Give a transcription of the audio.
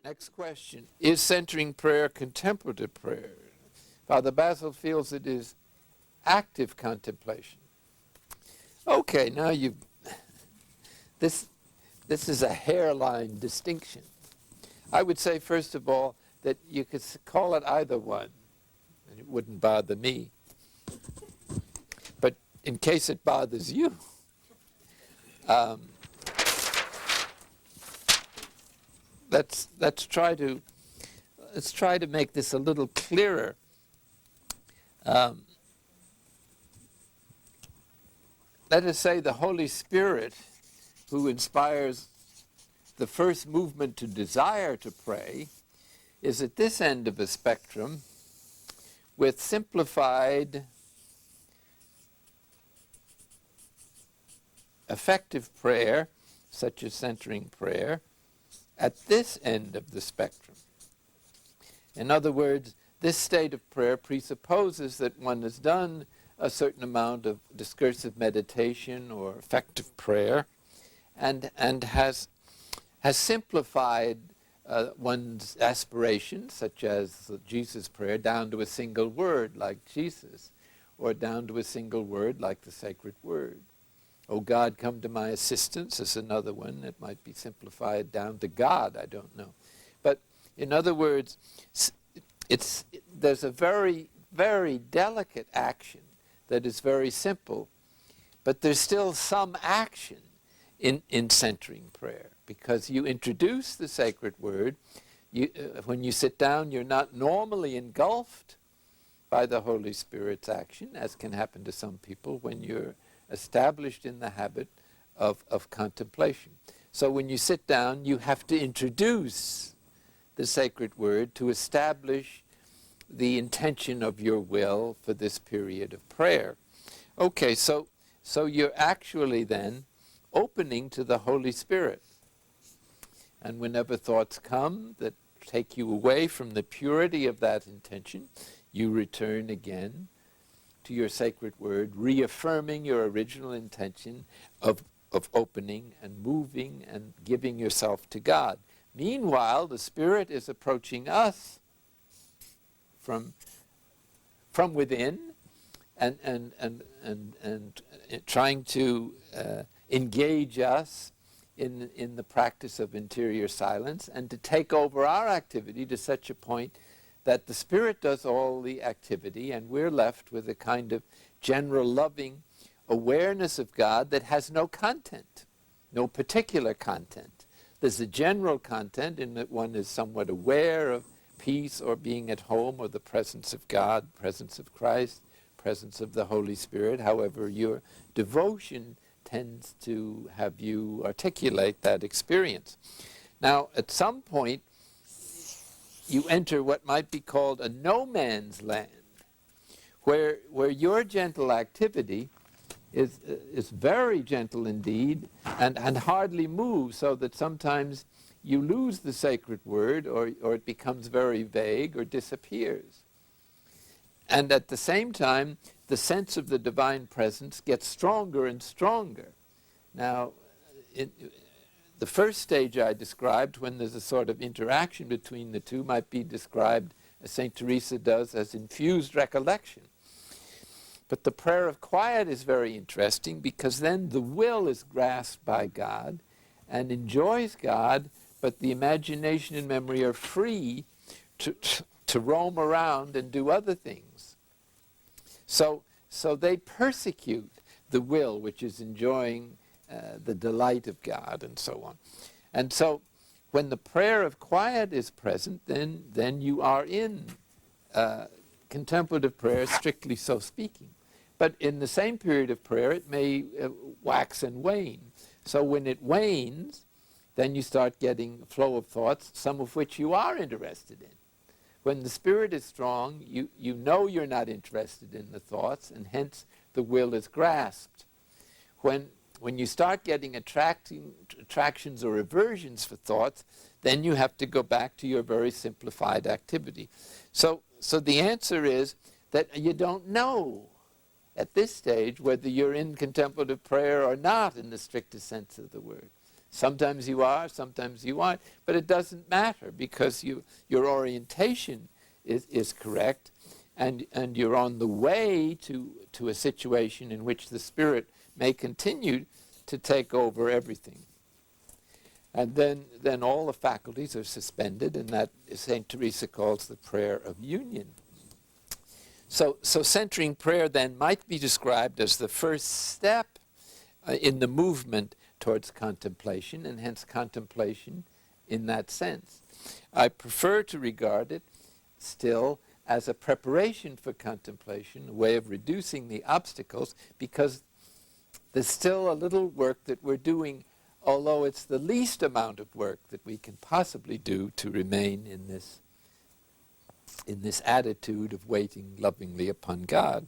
Next question. Is centering prayer contemplative prayer? Father Basil feels it is active contemplation. Okay, now this is a hairline distinction. I would say, first of all, that you could call it either one, and it wouldn't bother me. But in case it bothers you, let's try to make this a little clearer. Let us say the Holy Spirit, who inspires the first movement to desire to pray, is at this end of a spectrum with simplified, effective prayer, such as centering prayer, at this end of the spectrum. In other words, this state of prayer presupposes that one has done a certain amount of discursive meditation or effective prayer and has simplified one's aspirations, such as Jesus' prayer, down to a single word like Jesus, or down to a single word like the sacred word. "O God, come to my assistance" is another one. It might be simplified down to God, I don't know. But in other words, there's a very, very delicate action that is very simple, but there's still some action in centering prayer, because you introduce the sacred word. When you sit down, you're not normally engulfed by the Holy Spirit's action, as can happen to some people when you're established in the habit of contemplation. So when you sit down, you have to introduce the sacred word to establish the intention of your will for this period of prayer. Okay, so you're actually then opening to the Holy Spirit. And whenever thoughts come that take you away from the purity of that intention, you return again to your sacred word, reaffirming your original intention of opening and moving and giving yourself to God. Meanwhile, the Spirit is approaching us from within and trying to engage us in the practice of interior silence, and to take over our activity to such a point that the Spirit does all the activity and we're left with a kind of general loving awareness of God that has no content, no particular content. There's a general content in that one is somewhat aware of peace or being at home or the presence of God, presence of Christ, presence of the Holy Spirit. However, your devotion tends to have you articulate that experience. Now, at some point, you enter what might be called a no man's land, where your gentle activity is very gentle indeed and hardly moves, so that sometimes you lose the sacred word or it becomes very vague or disappears. And at the same time, the sense of the divine presence gets stronger and stronger. Now, the first stage I described, when there's a sort of interaction between the two, might be described, as St. Teresa does, as infused recollection. But the prayer of quiet is very interesting, because then the will is grasped by God and enjoys God, but the imagination and memory are free to roam around and do other things. So they persecute the will, which is enjoying the delight of God, and so on. And so when the prayer of quiet is present, then you are in contemplative prayer, strictly so speaking. But in the same period of prayer, it may wax and wane. So when it wanes, then you start getting a flow of thoughts, some of which you are interested in. When the Spirit is strong, you know you're not interested in the thoughts, and hence the will is grasped. When you start getting attractions or aversions for thoughts, then you have to go back to your very simplified activity. So the answer is that you don't know at this stage whether you're in contemplative prayer or not in the strictest sense of the word. Sometimes you are, sometimes you aren't, but it doesn't matter because your orientation is correct, and you're on the way to a situation in which the Spirit may continue to take over everything. And then all the faculties are suspended, and that St. Teresa calls the prayer of union. So centering prayer then might be described as the first step in the movement towards contemplation, and hence contemplation in that sense. I prefer to regard it still as a preparation for contemplation, a way of reducing the obstacles, because there's still a little work that we're doing, although it's the least amount of work that we can possibly do to remain in this attitude of waiting lovingly upon God.